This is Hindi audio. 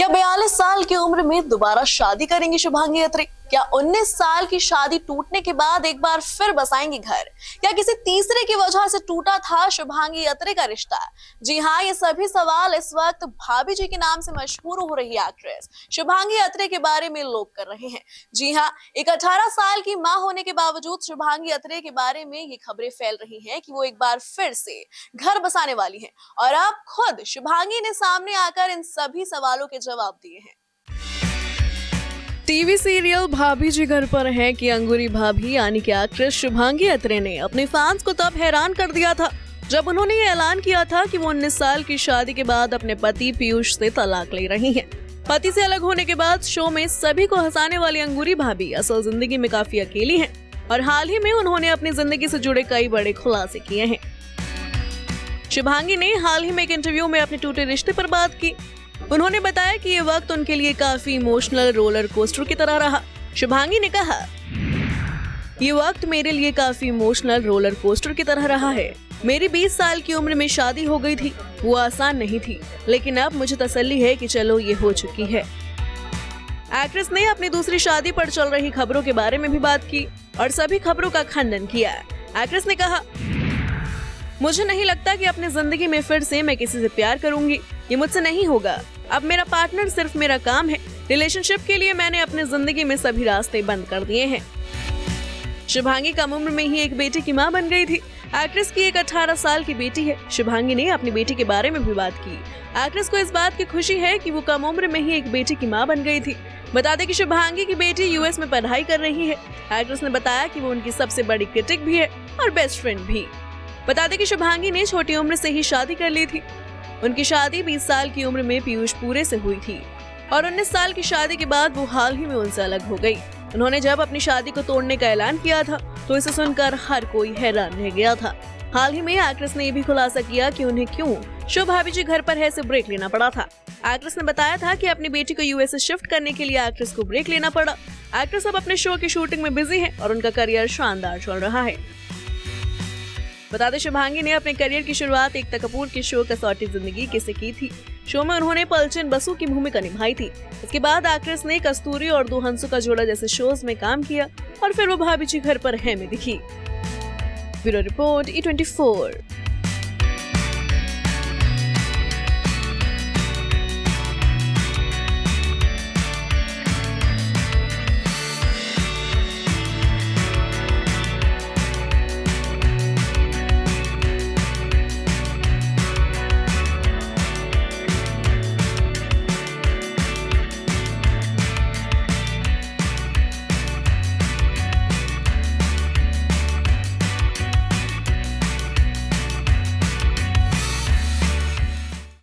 42 साल की उम्र में दोबारा शादी करेंगी शुभांगी अत्रे? क्या 19 साल की शादी टूटने के बाद एक बार फिर बसाएंगी घर? क्या किसी तीसरे की वजह से टूटा था शुभांगी अत्रे का रिश्ता? जी हाँ, ये सभी सवाल इस वक्त भाभी जी के नाम से मशहूर हो रही एक्ट्रेस शुभांगी अत्रे के बारे में लोग कर रहे हैं। जी हाँ, एक 18 साल की मां होने के बावजूद शुभांगी अत्रे के बारे में ये खबरें फैल रही हैं कि वो एक बार फिर से घर बसाने वाली हैं और अब खुद शुभांगी ने सामने आकर इन सभी सवालों के जवाब दिए हैं। टीवी सीरियल भाभी जी घर पर हैं की अंगूरी भाभी यानी कि एक्ट्रेस शुभांगी अत्रे ने अपने फैंस को तब हैरान कर दिया था जब उन्होंने ये ऐलान किया था कि वो 19 साल की शादी के बाद अपने पति पीयूष से तलाक ले रही हैं। पति से अलग होने के बाद शो में सभी को हंसाने वाली अंगूरी भाभी असल जिंदगी में काफी अकेली हैं और हाल ही में उन्होंने अपनी जिंदगी से जुड़े कई बड़े खुलासे किए हैं। शुभांगी ने हाल ही में एक इंटरव्यू में अपने टूटे रिश्ते पर बात की। उन्होंने बताया कि ये वक्त उनके लिए काफी इमोशनल रोलर कोस्टर की तरह रहा। शुभांगी ने कहा, ये वक्त मेरे लिए काफी इमोशनल रोलर कोस्टर की तरह रहा है। मेरी 20 साल की उम्र में शादी हो गई थी, वो आसान नहीं थी, लेकिन अब मुझे तसल्ली है कि चलो ये हो चुकी है। एक्ट्रेस ने अपनी दूसरी शादी पर चल रही खबरों के बारे में भी बात की और सभी खबरों का खंडन किया। एक्ट्रेस ने कहा, मुझे नहीं लगता कि अपनी जिंदगी में फिर से मैं किसी से प्यार करूंगी, ये मुझसे नहीं होगा। अब मेरा पार्टनर सिर्फ मेरा काम है। रिलेशनशिप के लिए मैंने अपनी जिंदगी में सभी रास्ते बंद कर दिए हैं। शुभांगी कम उम्र में ही एक बेटी की मां बन गई थी। एक्ट्रेस की एक 18 साल की बेटी है। शुभांगी ने अपनी बेटी के बारे में भी बात की। एक्ट्रेस को इस बात की खुशी है कि वो कम उम्र में ही एक बेटी की मां बन गई थी। बता दें कि शुभांगी की बेटी यूएस में पढ़ाई कर रही है। एक्ट्रेस ने बताया कि वो उनकी सबसे बड़ी क्रिटिक भी है और बेस्ट फ्रेंड भी। बता दें कि शुभांगी ने छोटी उम्र से ही शादी कर ली थी। उनकी शादी 20 साल की उम्र में पीयूष पूरे से हुई थी और 19 साल की शादी के बाद वो हाल ही में उनसे अलग हो गई। उन्होंने जब अपनी शादी को तोड़ने का ऐलान किया था तो इसे सुनकर हर कोई हैरान रह गया था। हाल ही में एक्ट्रेस ने ये भी खुलासा किया कि उन्हें क्यों शो भाभी जी घर पर है से ब्रेक लेना पड़ा था। एक्ट्रेस ने बताया था कि अपनी बेटी को यूएस से शिफ्ट करने के लिए एक्ट्रेस को ब्रेक लेना पड़ा। एक्ट्रेस अब अपने शो की शूटिंग में बिजी है और उनका करियर शानदार चल रहा है। बता दें, शुभांगी ने अपने करियर की शुरुआत एकता कपूर के शो कसौटी जिंदगी से की थी। शो में उन्होंने पलचन बसु की भूमिका निभाई थी। इसके बाद एक्ट्रेस ने कस्तूरी और दो हंसों का जोड़ा जैसे शोज में काम किया और फिर वो भाभी जी घर पर है में दिखी। Bureau report E24।